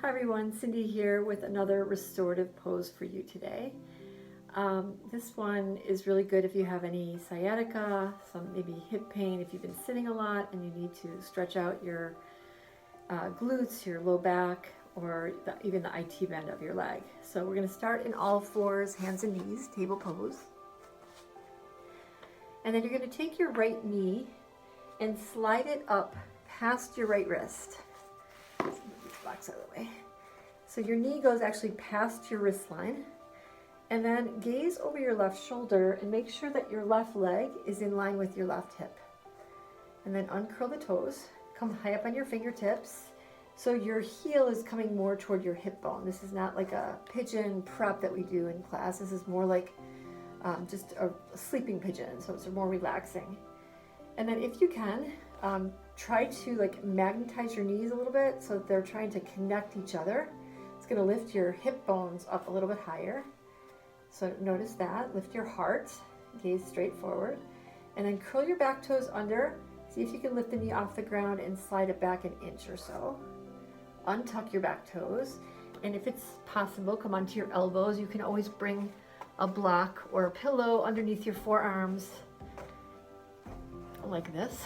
Hi everyone, Cindy here with another restorative pose for you today. This one is really good if you have any sciatica, some maybe hip pain, if you've been sitting a lot and you need to stretch out your glutes, your low back, or even the IT band of your leg. So we're going to start in all fours, hands and knees, table pose. And then you're going to take your right knee and slide it up past your right wrist. Let's move these blocks out of the way. So your knee goes actually past your wrist line, and then gaze over your left shoulder and make sure that your left leg is in line with your left hip. And then uncurl the toes, come high up on your fingertips. So your heel is coming more toward your hip bone. This is not like a pigeon prep that we do in class. This is more like just a sleeping pigeon, so it's more relaxing. And then if you can, try to like magnetize your knees a little bit so that they're trying to connect each other. It's going to lift your hip bones up a little bit higher. So notice that. Lift your heart, gaze straight forward, and then curl your back toes under. See if you can lift the knee off the ground and slide it back an inch or so. Untuck your back toes, and if it's possible, come onto your elbows. You can always bring a block or a pillow underneath your forearms like this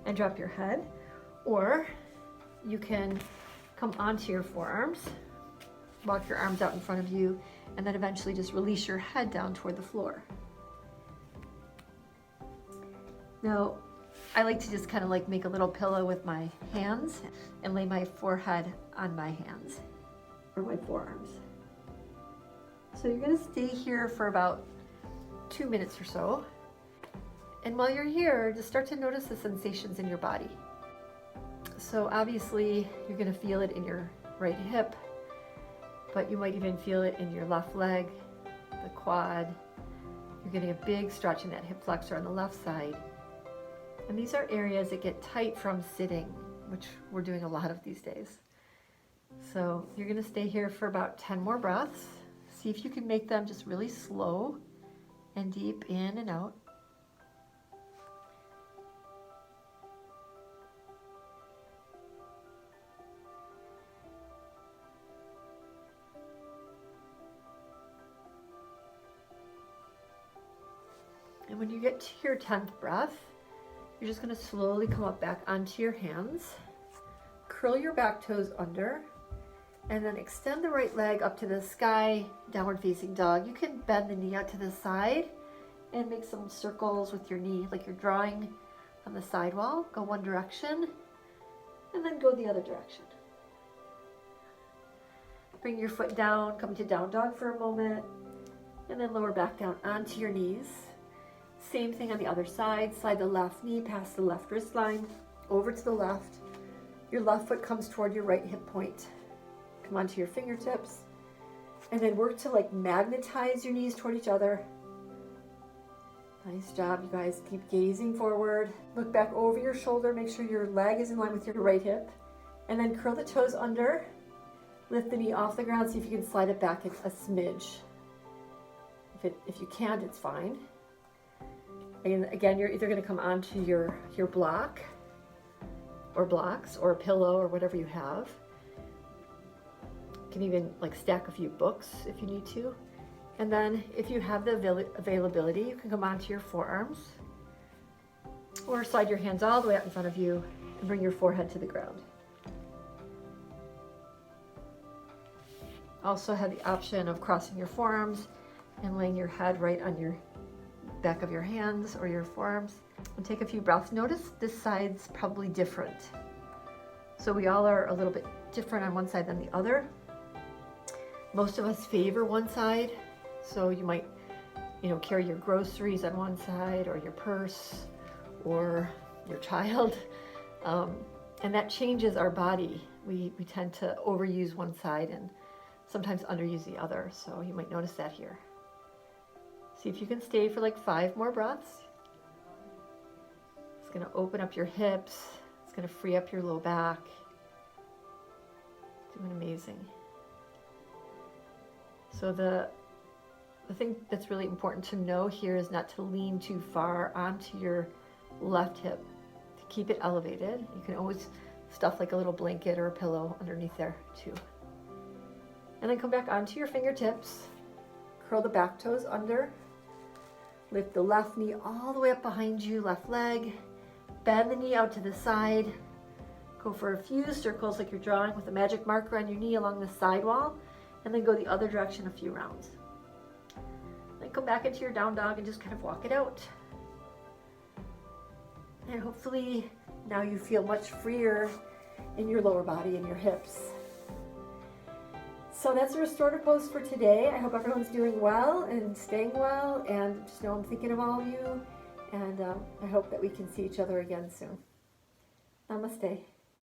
and drop your head, or you can come onto your forearms, walk your arms out in front of you, and then eventually just release your head down toward the floor. Now, I like to just kind of like make a little pillow with my hands and lay my forehead on my hands or my forearms. So you're going to stay here for about 2 minutes or so. And while you're here, just start to notice the sensations in your body. So obviously you're going to feel it in your right hip, but you might even feel it in your left leg, the quad. You're getting a big stretch in that hip flexor on the left side. And these are areas that get tight from sitting, which we're doing a lot of these days. So you're going to stay here for about 10 more breaths. See if you can make them just really slow and deep in and out. And when you get to your 10th breath, you're just going to slowly come up back onto your hands, curl your back toes under, and then extend the right leg up to the sky, downward facing dog. You can bend the knee out to the side and make some circles with your knee, like you're drawing on the sidewall. Go one direction, and then go the other direction. Bring your foot down, come to down dog for a moment, and then lower back down onto your knees. Same thing on the other side. Slide the left knee past the left wrist line, over to the left. Your left foot comes toward your right hip point. Come onto your fingertips, and then work to like magnetize your knees toward each other. Nice job, you guys. Keep gazing forward. Look back over your shoulder. Make sure your leg is in line with your right hip, and then curl the toes under. Lift the knee off the ground. See if you can slide it back a smidge. If you can't, it's fine. And again, you're either going to come onto your block or blocks or a pillow or whatever you have. You can even like stack a few books if you need to. And then if you have the availability, you can come onto your forearms or slide your hands all the way up in front of you and bring your forehead to the ground. Also have the option of crossing your forearms and laying your head right on your back of your hands or your forearms, and take a few breaths. Notice this side's probably different. So we all are a little bit different on one side than the other. Most of us favor one side. So you might, carry your groceries on one side or your purse or your child. And that changes our body. We tend to overuse one side and sometimes underuse the other. So you might notice that here. See if you can stay for like 5 more breaths. It's going to open up your hips. It's going to free up your low back. Doing amazing. So the thing that's really important to know here is not to lean too far onto your left hip. To keep it elevated, you can always stuff like a little blanket or a pillow underneath there too. And then come back onto your fingertips, curl the back toes under, lift the left knee all the way up behind you, left leg, bend the knee out to the side, go for a few circles like you're drawing with a magic marker on your knee along the side wall, and then go the other direction a few rounds. Then come back into your down dog and just kind of walk it out. And hopefully now you feel much freer in your lower body and your hips. So that's the restorative pose for today. I hope everyone's doing well and staying well, and just know I'm thinking of all of you, and I hope that we can see each other again soon. Namaste.